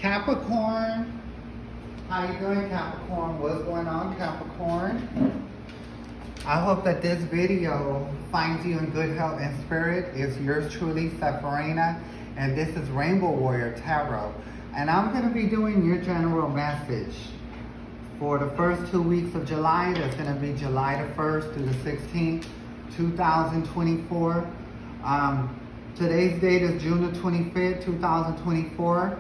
Capricorn, how you doing, Capricorn? What's going on, Capricorn? I hope that this video finds you in good health and spirit. It's yours truly, Sepharina, and this is Rainbow Warrior Tarot. And I'm going to be doing your general message for the first 2 weeks of July. That's going to be July the 1st through the 16th, 2024. Today's date is June the 25th, 2024.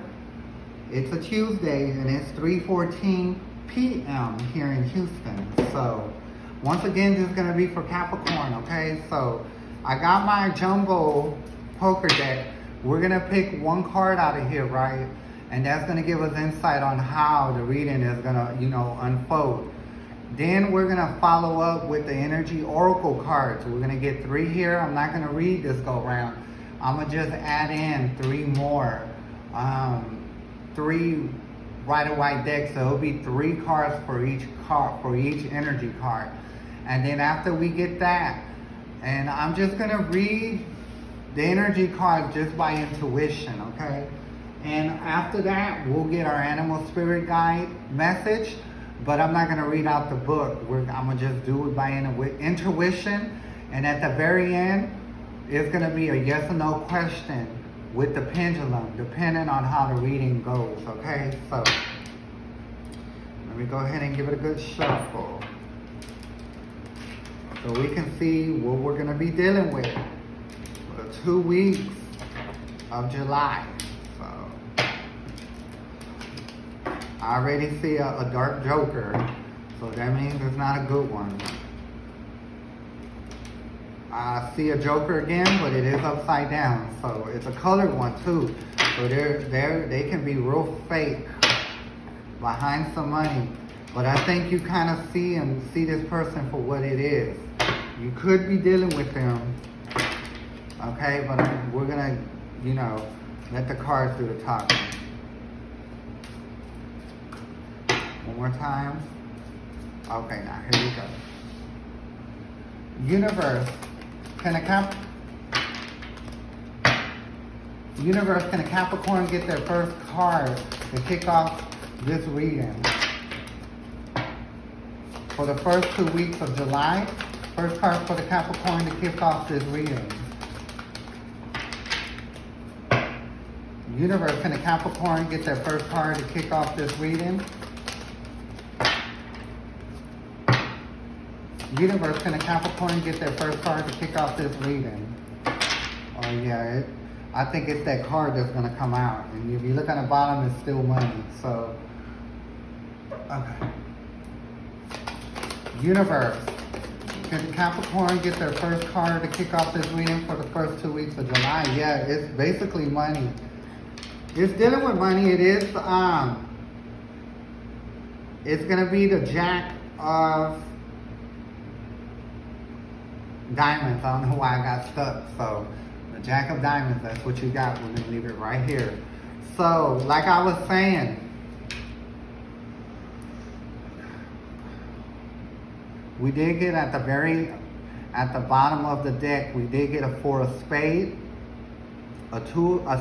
It's a Tuesday and it's 3:14 p.m. here in Houston. So once again, this is going to be for Capricorn, okay? So I got my jumbo poker deck. We're going to pick one card out of here, right? And that's going to give us insight on how the reading is going to, unfold. Then we're going to follow up with the energy oracle cards. We're going to get 3 here. I'm not going to read this go round. I'm going to just add in 3 more. 3 Rider-Waite decks. So it'll be 3 cards for each energy card. And then after we get that, and I'm just going to read the energy cards just by intuition, okay? And after that, we'll get our animal spirit guide message, but I'm not going to read out the book. I'm going to just do it by intuition. And at the very end, it's going to be a yes or no question with the pendulum, depending on how the reading goes, okay? So, let me go ahead and give it a good shuffle, so we can see what we're going to be dealing with for the 2 weeks of July. So, I already see a dark joker, so that means it's not a good one. I see a joker again, but it is upside down, so it's a colored one too. So they can be real fake behind some money. But I think you kind of see this person for what it is. You could be dealing with them, okay? But we're gonna, let the cards do the talking. One more time. Okay, now here we go. Universe, can a Capricorn get their first card to kick off this reading? For the first 2 weeks of July, first card for the Capricorn to kick off this reading. Universe, can a Capricorn get their first card to kick off this reading? Universe, can a Capricorn get their first card to kick off this reading? Oh yeah, I think it's that card that's going to come out. And if you look on the bottom, it's still money. So, okay. Universe, can Capricorn get their first card to kick off this reading for the first 2 weeks of July? Yeah, it's basically money. It's dealing with money. It is, it's going to be the Jack of Diamonds. I don't know why I got stuck. So, the Jack of Diamonds, that's what you got. We're going to leave it right here. So, like I was saying, we did get at the bottom of the deck, we did get a 4 of spades, a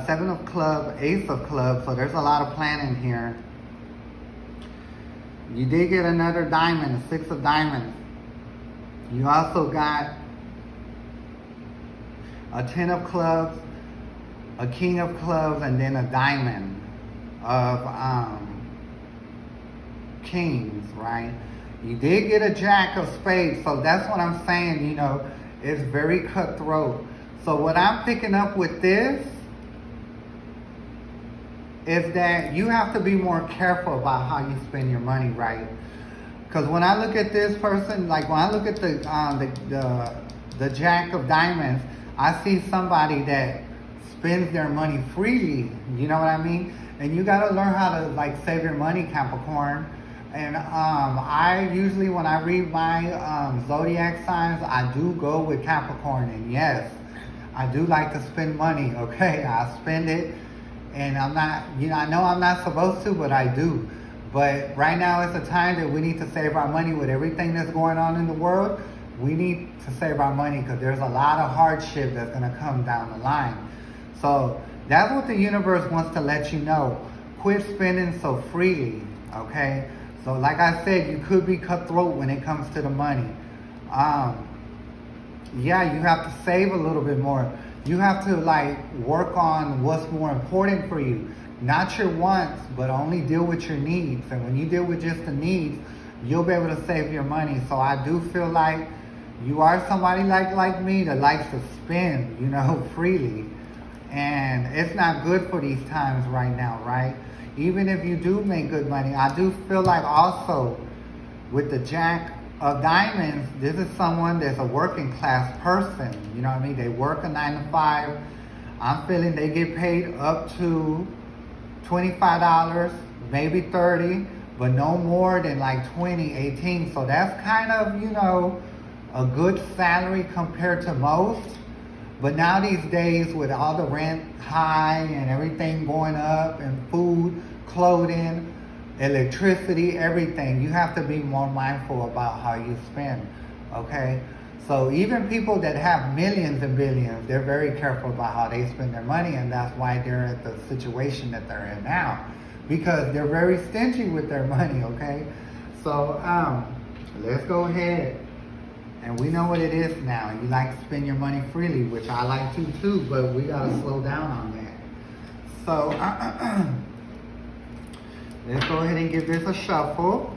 7 of clubs, ace of clubs, so there's a lot of planning here. You did get another diamond, a 6 of diamonds. You also got a 10 of clubs, a king of clubs, and then a diamond of kings, right? You did get a jack of spades, so that's what I'm saying, it's very cutthroat. So what I'm picking up with this is that you have to be more careful about how you spend your money, right? Because when I look at this person, like when I look at the Jack of Diamonds, I see somebody that spends their money freely, you know what I mean? And you got to learn how to save your money, Capricorn. And I usually, when I read my zodiac signs, I do go with Capricorn. And yes, I do like to spend money, okay? I spend it, and I'm not, I know I'm not supposed to, but I do. But right now it's a time that we need to save our money with everything that's going on in the world. We need to save our money because there's a lot of hardship that's going to come down the line. So that's what the universe wants to let you know. quit spending so freely, okay? So like I said, you could be cutthroat when it comes to the money. Yeah, you have to save a little bit more. You have to like work on what's more important for you. Not your wants, but only deal with your needs. And when you deal with just the needs, you'll be able to save your money. So I do feel like you are somebody like me that likes to spend, you know, freely. And it's not good for these times right now, right? Even if you do make good money, I do feel like also with the Jack of Diamonds, this is someone that's a working class person. You know what I mean? They work a 9 to 5. I'm feeling they get paid up to $25, maybe 30, but no more than like 20, 18. So that's kind of, you know, a good salary compared to most. But now these days with all the rent high and everything going up and food, clothing, electricity, everything, you have to be more mindful about how you spend, okay? So even people that have millions and billions, they're very careful about how they spend their money, and that's why they're at the situation that they're in now, because they're very stingy with their money, okay? So let's go ahead. And we know what it is now. You like to spend your money freely, which I like to too, but we gotta slow down on that. So let's go ahead and give this a shuffle.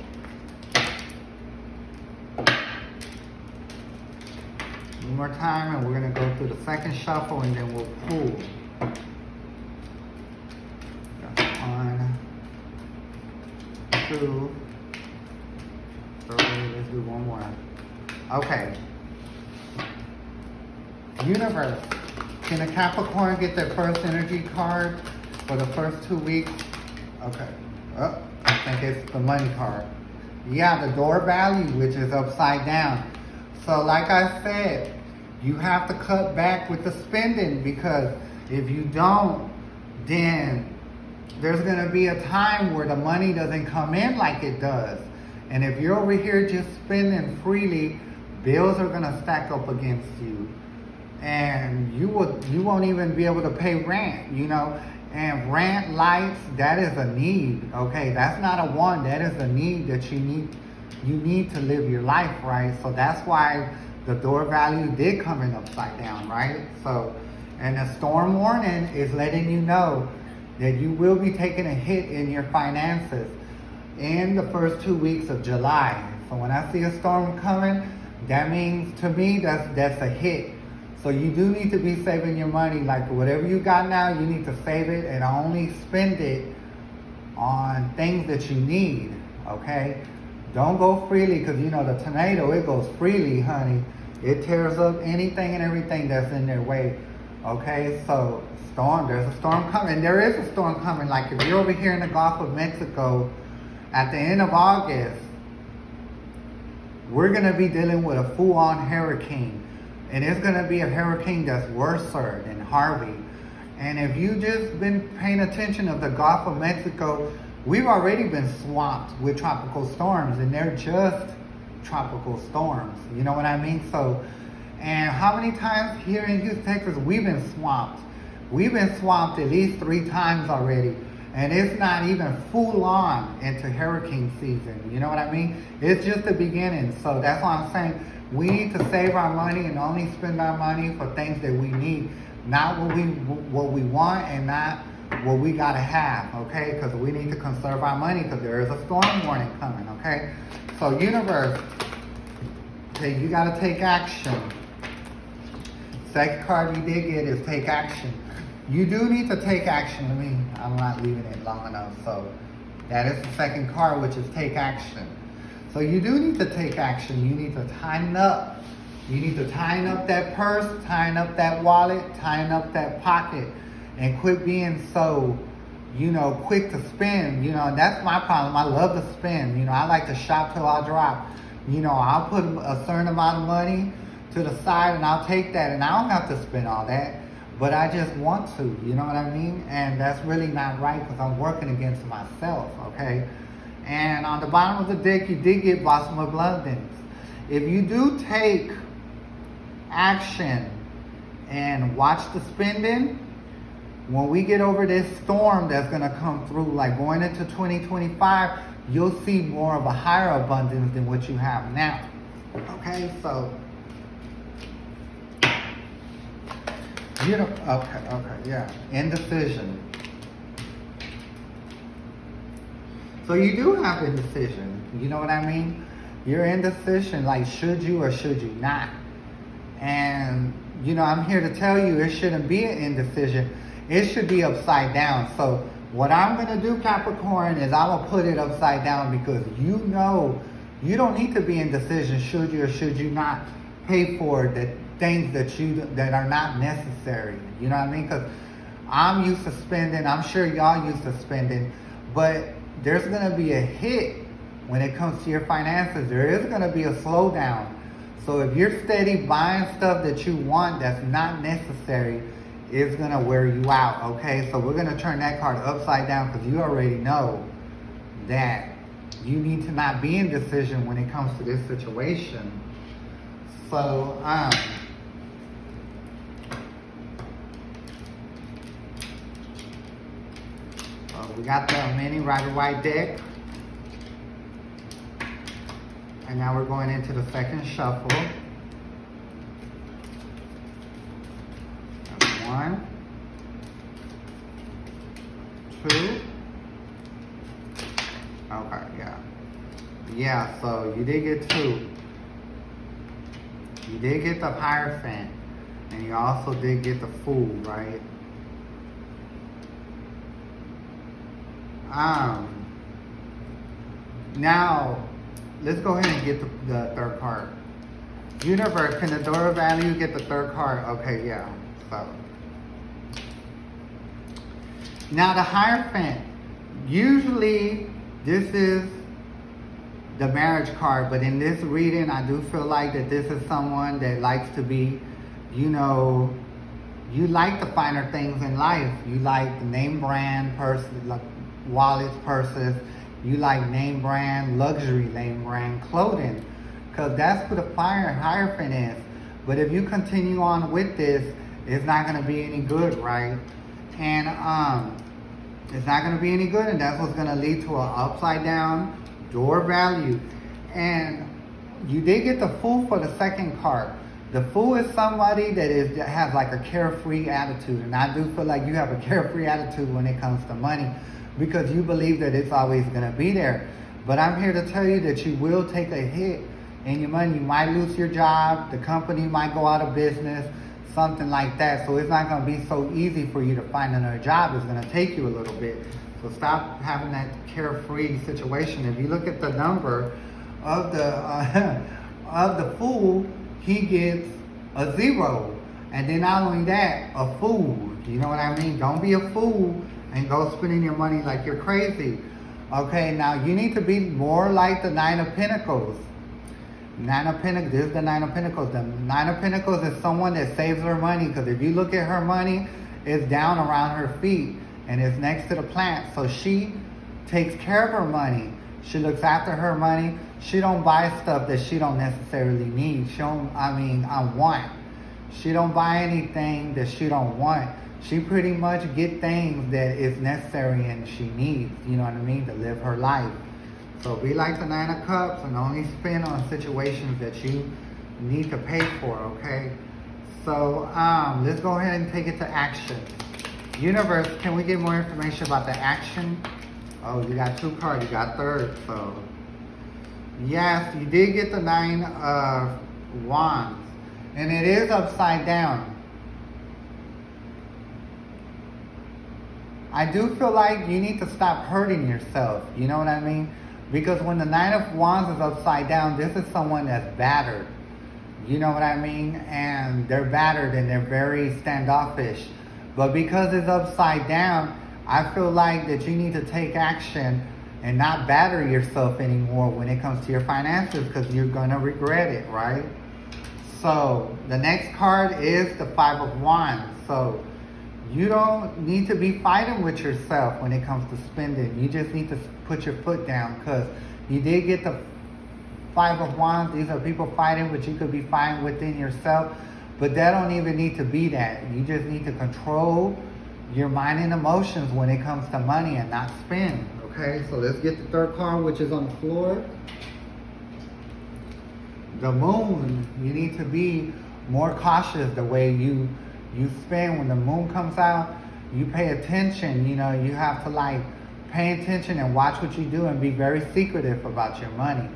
One more time, and we're gonna go through the second shuffle, and then we'll pull. 1, 2, 3. Let's do one more. Okay. Universe. Can a Capricorn get their first energy card for the first 2 weeks? Okay. Oh, I think it's the money card. Yeah, the door value, which is upside down. So like I said, you have to cut back with the spending, because if you don't, then there's going to be a time where the money doesn't come in like it does. And if you're over here just spending freely, bills are going to stack up against you. And you won't even be able to pay rent, you know. And rent, lights, that is a need, okay? That's not a want, that is a need that you need to live your life, right? So that's why the door value did come in upside down, right? So, and the storm warning is letting you know that you will be taking a hit in your finances in the first 2 weeks of July. So when I see a storm coming, that means to me that's a hit. So you do need to be saving your money. Like whatever you got now, you need to save it and only spend it on things that you need, okay? Don't go freely, because you know the tornado, it goes freely, honey. It tears up anything and everything that's in their way, okay? So there's a storm coming. There is a storm coming. Like if you're over here in the Gulf of Mexico, at the end of August, we're gonna be dealing with a full-on hurricane. And it's gonna be a hurricane that's worse than Harvey. And if you just been paying attention of the Gulf of Mexico, we've already been swamped with tropical storms, and they're just tropical storms. You know what I mean? So, and how many times here in Houston, Texas, we've been swamped? We've been swamped at least 3 times already. And it's not even full on into hurricane season. You know what I mean? It's just the beginning. So that's why I'm saying we need to save our money and only spend our money for things that we need, not what we want and not what we gotta have, okay? Because we need to conserve our money, because there is a storm warning coming, okay? So universe, okay, you gotta take action. Second card we did get is take action. You do need to take action. I'm not leaving it long enough. So that is the second card, which is take action. So you do need to take action. You need to tighten up. You need to tighten up that purse, tighten up that wallet, tighten up that pocket, and quit being so, you know, quick to spend. You know, and that's my problem. I love to spend. You know, I like to shop till I drop. You know, I'll put a certain amount of money to the side and I'll take that, and I don't have to spend all that. But I just want to, you know what I mean? And that's really not right, because I'm working against myself, okay? And on the bottom of the deck, you did get Blossom of Abundance. If you do take action and watch the spending, when we get over this storm that's going to come through, like going into 2025, you'll see more of a higher abundance than what you have now. Okay, so you know, okay, yeah, indecision. So you do have indecision. You know what I mean? You're indecision, like should you or should you not? And you know, I'm here to tell you it shouldn't be an indecision. It should be upside down. So what I'm going to do, Capricorn, is I'm going to put it upside down because you know you don't need to be indecision should you or should you not pay for the things that are not necessary. You know what I mean? Because I'm used to spending. I'm sure y'all used to spending. But there's going to be a hit when it comes to your finances. There is going to be a slowdown. So if you're steady buying stuff that you want that's not necessary, it's going to wear you out, okay? So we're going to turn that card upside down because you already know that you need to not be in decision when it comes to this situation. So, we got the mini Rider-Waite deck. And now we're going into the second shuffle. One, two. Okay, yeah. Yeah, so you did get two. You did get the Hierophant. And you also did get the Fool, right? Now, let's go ahead and get the third card. Universe, can the door of value get the third card? Okay, yeah. So now the Hierophant. Usually this is the marriage card, but in this reading, I do feel like that this is someone that likes to be, you know, you like the finer things in life. You like the name brand purses, like wallets, purses. You like name brand, luxury name brand clothing. Because that's what a Hierophant is. But if you continue on with this, it's not going to be any good, right? And it's not going to be any good, and that's what's going to lead to an upside down door value. And you did get the Fool for the second card. The Fool is somebody that has like a carefree attitude, and I do feel like you have a carefree attitude when it comes to money because you believe that it's always going to be there. But I'm here to tell you that you will take a hit in your money. You might lose your job, the company might go out of business, something like that. So it's not going to be so easy for you to find another job. It's going to take you a little bit. So stop having that carefree situation. If you look at the number of the Fool, he gets a 0. And then not only that, a fool. You know what I mean? Don't be a fool and go spending your money like you're crazy. Okay, now you need to be more like the Nine of Pentacles. Nine of Pentacles, this is the Nine of Pentacles. The Nine of Pentacles is someone that saves her money, because if you look at her money, it's down around her feet and it's next to the plant. So she takes care of her money. She looks after her money. She don't buy stuff that she don't necessarily need. She don't, want. She don't buy anything that she don't want. She pretty much get things that is necessary and she needs, you know what I mean, to live her life. So be like the Nine of Cups and only spend on situations that you need to pay for, okay? So let's go ahead and take it to action. Universe, can we get more information about the action? Oh, you got 2 cards, you got third, so. Yes, you did get the 9 of Wands. And it is upside down. I do feel like you need to stop hurting yourself. You know what I mean? Because when the 9 of Wands is upside down, this is someone that's battered. You know what I mean? And they're battered and they're very standoffish. But because it's upside down, I feel like that you need to take action and not batter yourself anymore when it comes to your finances, because you're going to regret it, right? So the next card is the 5 of Wands. So you don't need to be fighting with yourself when it comes to spending. You just need to put your foot down, because you did get the 5 of Wands. These are people fighting, but you could be fighting within yourself. But that don't even need to be that. You just need to control your mind and emotions when it comes to money and not spend. Okay, so let's get the third card, which is on the floor. The moon. You need to be more cautious the way you spend. When the moon comes out, you pay attention. You know, you have to like pay attention and watch what you do and be very secretive about your money,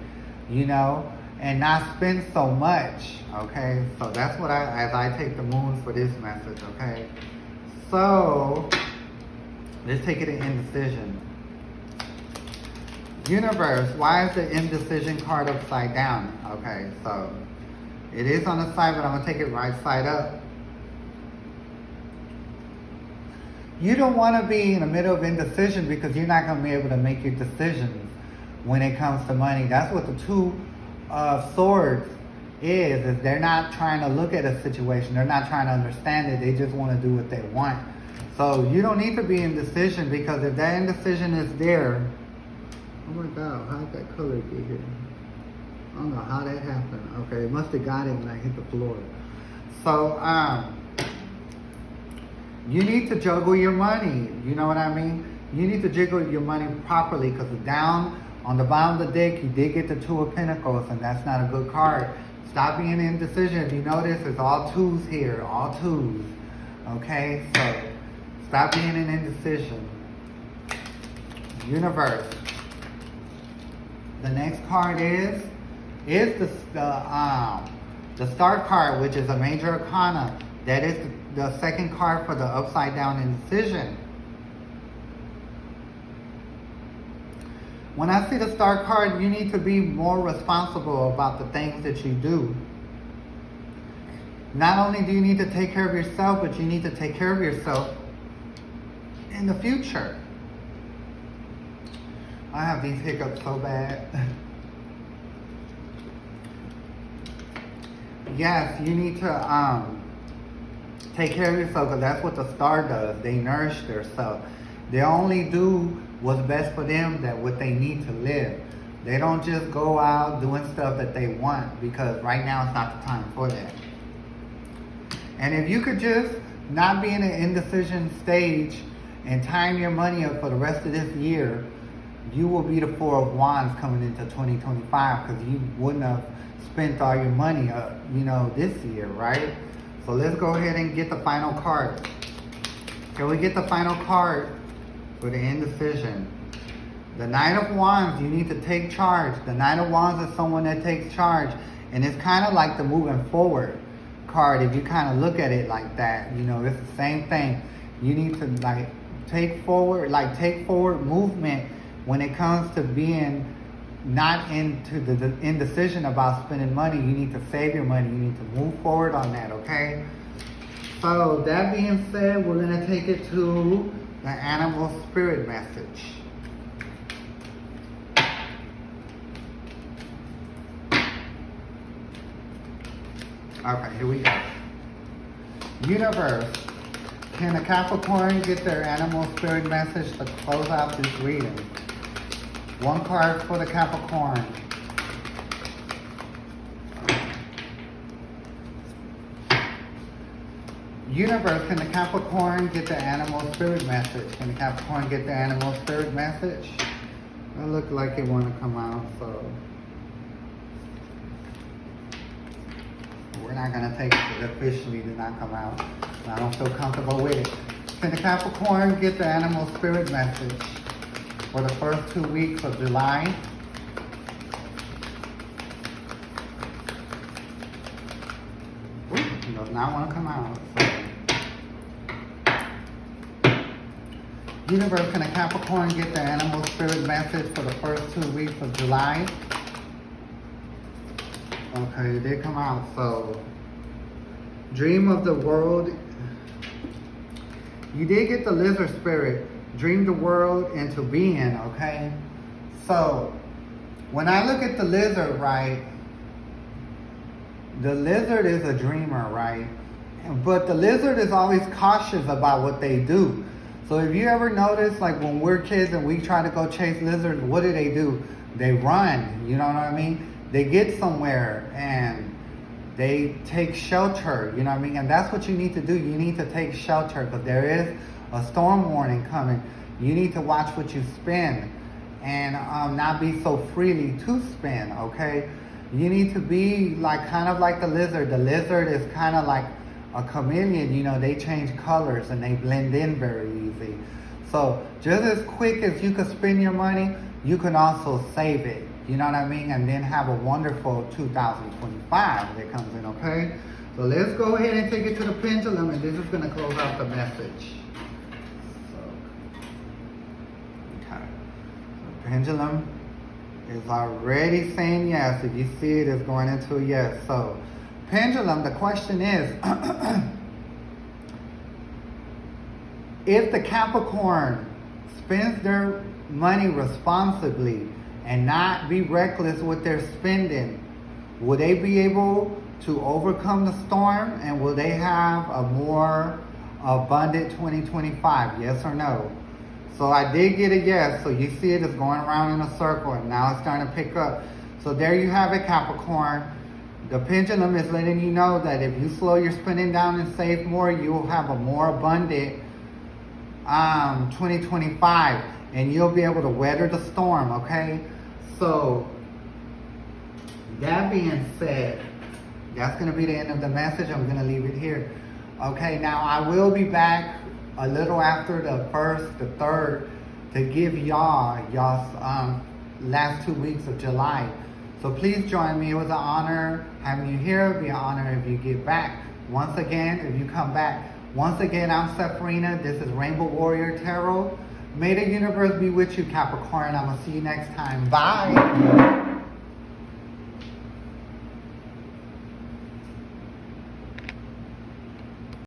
you know, and not spend so much. Okay, so that's what as I take the moon for this message. Okay, so let's take it to indecision. Universe, why is the indecision card upside down? Okay, so it is on the side, but I'm going to take it right side up. You don't want to be in the middle of indecision because you're not going to be able to make your decisions when it comes to money. That's what the Two of Swords is they're not trying to look at a situation. They're not trying to understand it. They just want to do what they want. So you don't need to be in indecision, because if that indecision is there, oh my God, how did that color get here? I don't know how that happened. Okay, it must have got it when I hit the floor. So, you need to juggle your money. You know what I mean? You need to jiggle your money properly, because down on the bottom of the deck, you did get the Two of Pentacles, and that's not a good card. Stop being indecision. If you notice, it's all twos here, all twos. Okay, so stop being in indecision. Universe. The next card is the Star card, which is a major arcana. That is the second card for the upside down indecision. When I see the Star card, you need to be more responsible about the things that you do. Not only do you need to take care of yourself, but you need to take care of yourself in the future. I have these hiccups so bad. Yes, you need to take care of yourself, because that's what the Star does. They nourish themselves. They only do what's best for them, that what they need to live. They don't just go out doing stuff that they want, because right now it's not the time for that. And if you could just not be in an indecision stage and time your money up for the rest of this year, you will be the Four of Wands coming into 2025, because you wouldn't have spent all your money this year, right? So let's go ahead and get the final card. Can we get the final card for the indecision? The Knight of Wands, you need to take charge. The Knight of Wands is someone that takes charge. And it's kind of like the moving forward card. If you kind of look at it like that, it's the same thing. You need to take forward movement when it comes to being not into the indecision about spending money. You need to save your money. You need to move forward on that, okay? So that being said, we're going to take it to the animal spirit message. Okay, here we go. Universe, can a Capricorn get their animal spirit message to close out this reading? One card for the Capricorn. Universe, can the Capricorn get the animal spirit message? Can the Capricorn get the animal spirit message? It looked like it want to come out, so we're not going to take it officially to not come out. I don't feel comfortable with it. Can the Capricorn get the animal spirit message for the first 2 weeks of July? It does not want to come out. So. Universe, can a Capricorn get the animal spirit message for the first 2 weeks of July? Okay, it did come out. So, dream of the world. You did get the lizard spirit. Dream the world into being, okay? So, when I look at the lizard, right? The lizard is a dreamer, right? But the lizard is always cautious about what they do. So if you ever notice, like when we're kids and we try to go chase lizards, what do? They run, you know what I mean? They get somewhere and they take shelter, you know what I mean? And that's what you need to do. You need to take shelter, because there is a storm warning coming. You need to watch what you spend and not be so freely to spend, okay? You need to be like kind of like the lizard. The lizard is kind of like a chameleon, you know, they change colors and they blend in very easy. So just as quick as you can spend your money, you can also save it. You know what I mean? And then have a wonderful 2025 that comes in, okay? So let's go ahead and take it to the pendulum, and this is going to close out the message. Okay. The pendulum is already saying yes. If you see it, it's going into a yes. So, pendulum, the question is, if the Capricorn spends their money responsibly and not be reckless with their spending, will they be able to overcome the storm, and will they have a more abundant 2025? Yes or no? So I did get a yes. So you see it is going around in a circle, and now it's starting to pick up. So there you have it, Capricorn. The pendulum is letting you know that if you slow your spending down and save more, you will have a more abundant 2025, and you'll be able to weather the storm, okay? So that being said, that's going to be the end of the message. I'm going to leave it here. Okay, now I will be back a little after the 1st, the 3rd, to give y'all's last 2 weeks of July. So please join me. It was an honor having you here. It'll be an honor if you get back. Once again, if you come back. Once again, I'm Sepharina. This is Rainbow Warrior Tarot. May the universe be with you, Capricorn. I'm going to see you next time. Bye.